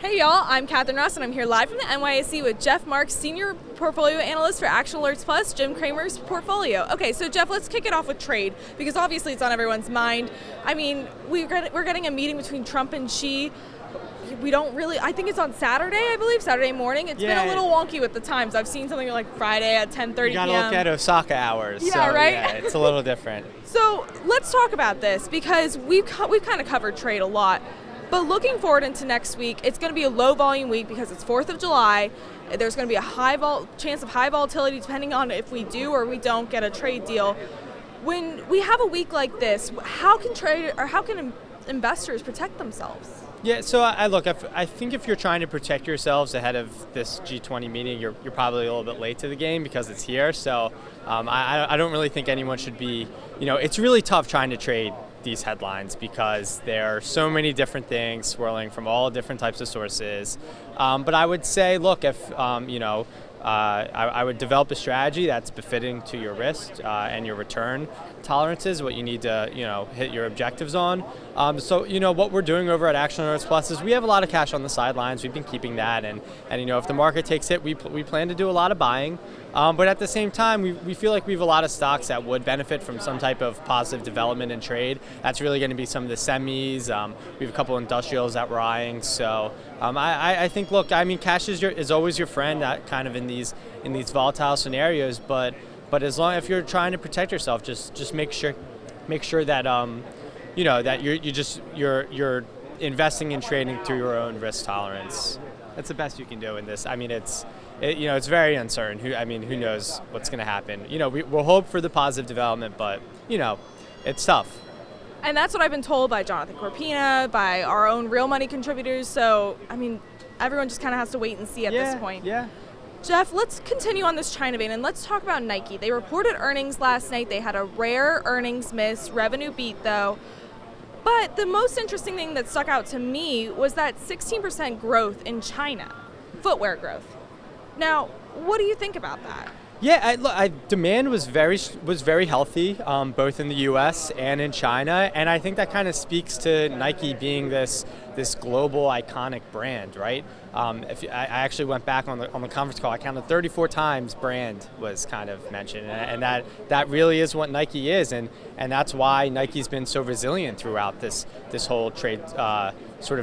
Hey y'all, I'm Catherine Ross and I'm here live from the NYSE with Jeff Marks, Senior Portfolio Analyst for Action Alerts Plus, Jim Cramer's portfolio. Okay, so Jeff, let's kick it off with trade because obviously it's on everyone's mind. I mean, we're getting a meeting between Trump and Xi. I think it's on Saturday, I believe, Saturday morning. It's been a little wonky with the times. I've seen something like Friday at 10:30 p.m. You gotta look at Osaka hours. Yeah, so, right? Yeah, it's a little different. So let's talk about this because we've kind of covered trade a lot. But looking forward into next week, it's going to be a low volume week because it's 4th of July. There's going to be a chance of high volatility depending on if we do or we don't get a trade deal. When we have a week like this, how can investors protect themselves? Yeah, so I think if you're trying to protect yourselves ahead of this G20 meeting, you're probably a little bit late to the game because it's here. So I don't really think anyone should be, it's really tough trying to trade these headlines because there are so many different things swirling from all different types of sources. But I would say, look, if, I would develop a strategy that's befitting to your risk and your return tolerances, what you need to, hit your objectives on. So what we're doing over at Action Alerts Plus is we have a lot of cash on the sidelines. We've been keeping that, and if the market takes hit, we plan to do a lot of buying. But at the same time, we feel like we have a lot of stocks that would benefit from some type of positive development in trade. That's really going to be some of the semis. We have a couple industrials that we're eyeing. So I think, look, cash is always your friend, kind of in these volatile scenarios. But as long if you're trying to protect yourself, just make sure that that you're investing and trading through your own risk tolerance. That's the best you can do in this. It's very uncertain. Who knows what's going to happen? We'll hope for the positive development, but it's tough. And that's what I've been told by Jonathan Corpina, by our own real money contributors. So everyone just kind of has to wait and see at this point. Yeah. Jeff, let's continue on this China vein and let's talk about Nike. They reported earnings last night. They had a rare earnings miss, revenue beat though. But the most interesting thing that stuck out to me was that 16% growth in China, footwear growth. Now, what do you think about that? Yeah, demand was very healthy, both in the U.S. and in China, and I think that kind of speaks to Nike being this global iconic brand, right? I actually went back on the conference call. I counted 34 times brand was kind of mentioned, and that really is what Nike is, and that's why Nike's been so resilient throughout this whole trade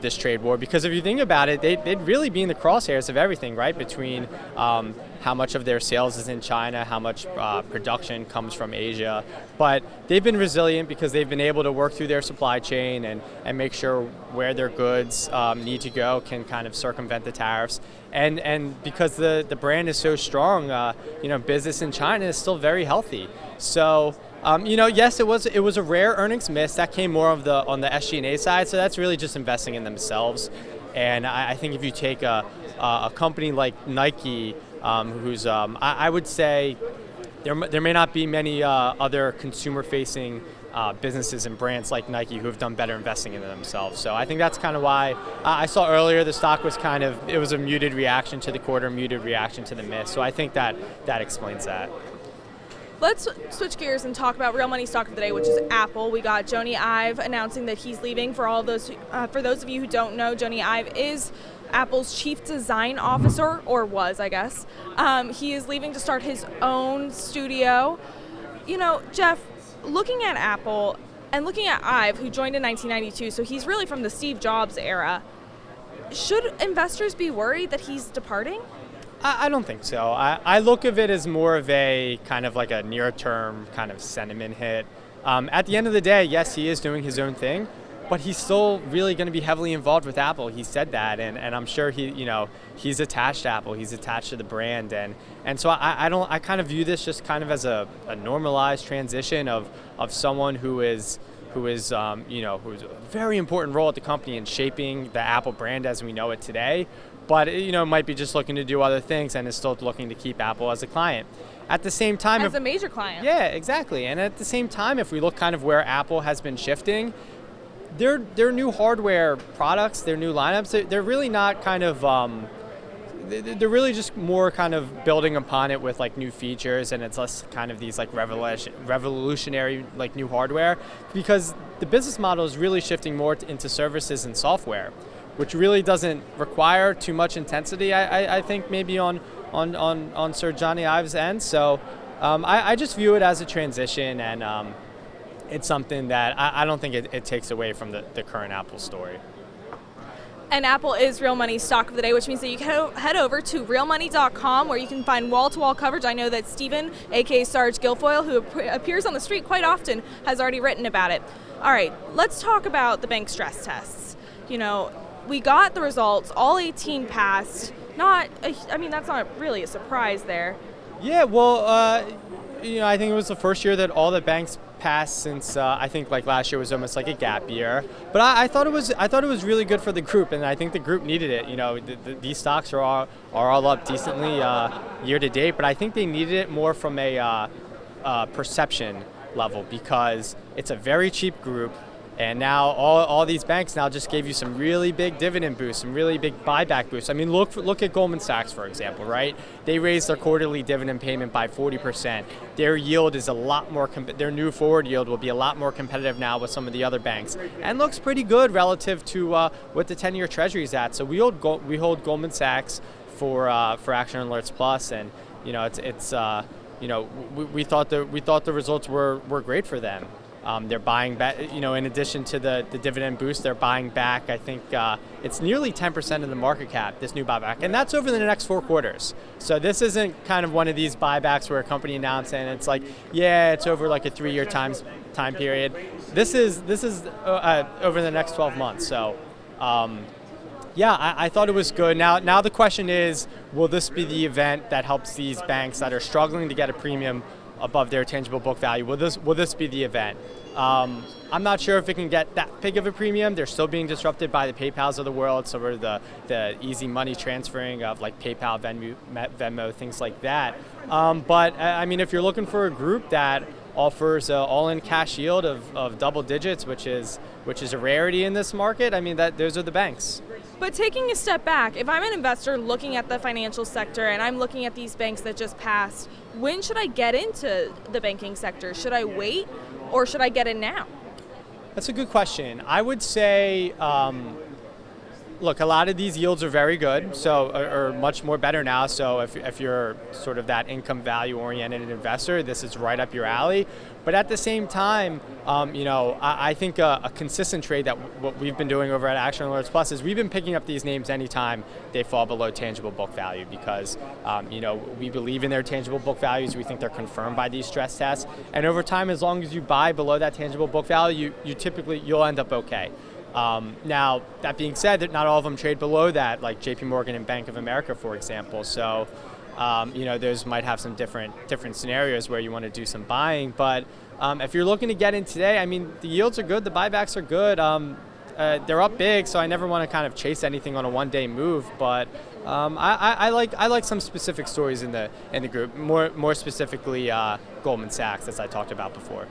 this trade war. Because if you think about it, they'd really be in the crosshairs of everything, right? Between how much of their sales is in China, how much production comes from Asia, but they've been resilient because they've been able to work through their supply chain and make sure where their goods need to go can kind of circumvent the tariffs, and because the brand is so strong, business in China is still very healthy. So yes, it was a rare earnings miss that came more on the SG&A side. So that's really just investing in themselves, and I think if you take a company like Nike, who's I would say there may not be many other consumer-facing businesses and brands like Nike who have done better investing in themselves. So I think that's kind of why I saw earlier the stock was it was a muted reaction to the quarter, muted reaction to the miss. So I think that explains that. Let's switch gears and talk about real money stock of the day, which is Apple. We got Jony Ive announcing that he's leaving. For those of you who don't know, Jony Ive is Apple's chief design officer, or was, I guess. He is leaving to start his own studio. Jeff, looking at Apple and looking at Ive, who joined in 1992, so he's really from the Steve Jobs era, should investors be worried that he's departing? I don't think so. I look at it as more of a kind of like a near-term kind of sentiment hit. At the end of the day, yes, he is doing his own thing, but he's still really going to be heavily involved with Apple. He said that, and I'm sure he's attached to Apple. He's attached to the brand, and so I kind of view this just kind of as a normalized transition of someone who is a very important role at the company in shaping the Apple brand as we know it today. But might be just looking to do other things and is still looking to keep Apple as a client. At the same time, as a major client. Yeah, exactly. And at the same time, if we look kind of where Apple has been shifting, their new hardware products, their new lineups, they're really not kind of they're really just more kind of building upon it with like new features, and it's less kind of these like revolutionary like new hardware, because the business model is really shifting more into services and software. which really doesn't require too much intensity. I think maybe on Sir Johnny Ive's end. So I just view it as a transition, and it's something that I don't think it takes away from the current Apple story. And Apple is Real Money stock of the day, which means that you can head over to realmoney.com where you can find wall-to-wall coverage. I know that Stephen, aka Sarge Guilfoyle, who appears on the street quite often, has already written about it. All right, let's talk about the bank stress tests. You know, we got the results, all 18 passed. That's not really a surprise there. Yeah, well, I think it was the first year that all the banks passed since I think like last year was almost like a gap year. But I thought it was really good for the group, and I think the group needed it. You know, these stocks are all up decently year to date, but I think they needed it more from a perception level because it's a very cheap group. And now all these banks now just gave you some really big dividend boosts, some really big buyback boosts. I mean, look at Goldman Sachs, for example, right? They raised their quarterly dividend payment by 40%. Their yield is a lot more, their new forward yield will be a lot more competitive now with some of the other banks, and looks pretty good relative to what the 10-year Treasury is at. So we hold Goldman Sachs for Action Alerts Plus, and we thought the results were great for them. They're buying back, in addition to the dividend boost, they're buying back, I think it's nearly 10% of the market cap, this new buyback. And that's over the next 4 quarters. So this isn't kind of one of these buybacks where a company announced and it's like, yeah, it's over like a 3-year time period. This is over the next 12 months. So I thought it was good. Now the question is, will this be the event that helps these banks that are struggling to get a premium above their tangible book value? Will this be the event? I'm not sure if it can get that big of a premium. They're still being disrupted by the PayPals of the world, so we're the easy money transferring of like PayPal, Venmo, things like that. But I mean, if you're looking for a group that offers an all-in cash yield of double digits, which is a rarity in this market, I mean, those are the banks. But taking a step back, if I'm an investor looking at the financial sector and I'm looking at these banks that just passed, when should I get into the banking sector? Should I wait or should I get in now? That's a good question. I would say, look, a lot of these yields are very good, so are much more better now. So if you're sort of that income value oriented investor, this is right up your alley. But at the same time, I think a consistent trade that what we've been doing over at Action Alerts Plus is we've been picking up these names anytime they fall below tangible book value because, we believe in their tangible book values. We think they're confirmed by these stress tests. And over time, as long as you buy below that tangible book value, you'll end up okay. Now, that being said, that not all of them trade below that, like JP Morgan and Bank of America, for example. So, those might have some different scenarios where you want to do some buying. But if you're looking to get in today, I mean, the yields are good, the buybacks are good. They're up big, so I never want to kind of chase anything on a one-day move. But I like some specific stories in the group, more specifically Goldman Sachs, as I talked about before.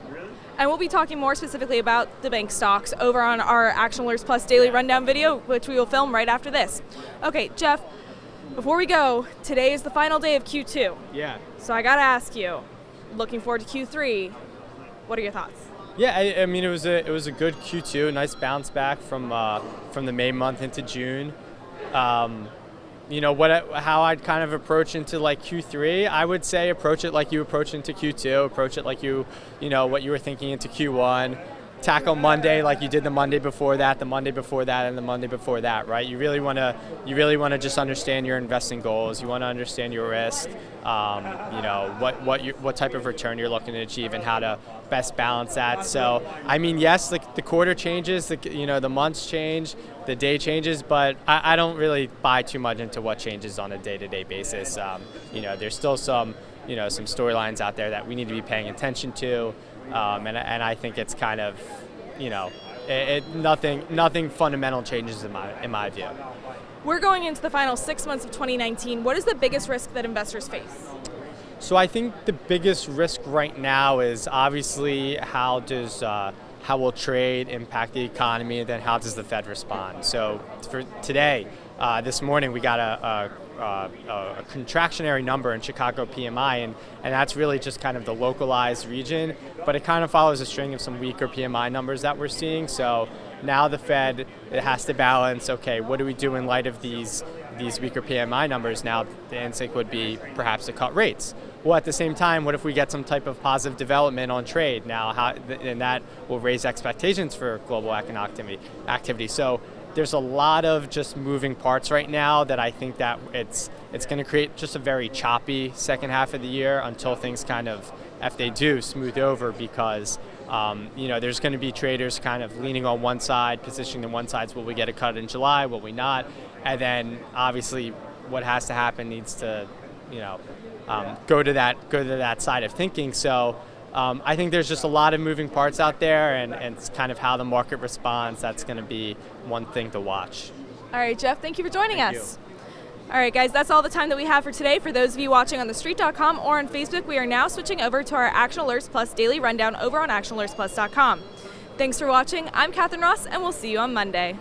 And we'll be talking more specifically about the bank stocks over on our Action Alerts Plus Daily Rundown video, which we will film right after this. Okay, Jeff, before we go, today is the final day of Q2. Yeah. So I got to ask you, looking forward to Q3, what are your thoughts? Yeah, I mean, it was a good Q2, a nice bounce back from the May month into June. How I'd kind of approach into like Q3, I would say approach it like you approach into Q2, approach it like what you were thinking into Q1, tackle Monday like you did the Monday before that, and the Monday before that, right? You really want to just understand your investing goals. You want to understand your risk, what type of return you're looking to achieve and how to best balance that. So, I mean, yes, the quarter changes, the months change, the day changes, but I don't really buy too much into what changes on a day-to-day basis. There's still some storylines out there that we need to be paying attention to, and I think it's kind of, nothing fundamental changes in my view. We're going into the final 6 months of 2019. What is the biggest risk that investors face? So I think the biggest risk right now is obviously how will trade impact the economy, and then how does the Fed respond? So for today, this morning we got a contractionary number in Chicago PMI, and that's really just kind of the localized region, but it kind of follows a string of some weaker PMI numbers that we're seeing. So now the Fed, it has to balance, okay, what do we do in light of these weaker PMI numbers? Now the instinct would be perhaps to cut rates. Well, at the same time, what if we get some type of positive development on trade? Now, and that will raise expectations for global economic activity. So there's a lot of just moving parts right now that I think that it's going to create just a very choppy second half of the year until things kind of, if they do, smooth over, because there's going to be traders kind of leaning on one side, positioning on one side. Will we get a cut in July? Will we not? And then obviously what has to happen needs to, go to that side of thinking. So I think there's just a lot of moving parts out there, and it's kind of how the market responds. That's going to be one thing to watch. All right, Jeff, thank you for joining Thank us. All right, guys, that's all the time that we have for today. For those of you watching on TheStreet.com or on Facebook, we are now switching over to our Action Alerts Plus daily rundown over on ActionAlertsPlus.com. Thanks for watching. I'm Catherine Ross, and we'll see you on Monday.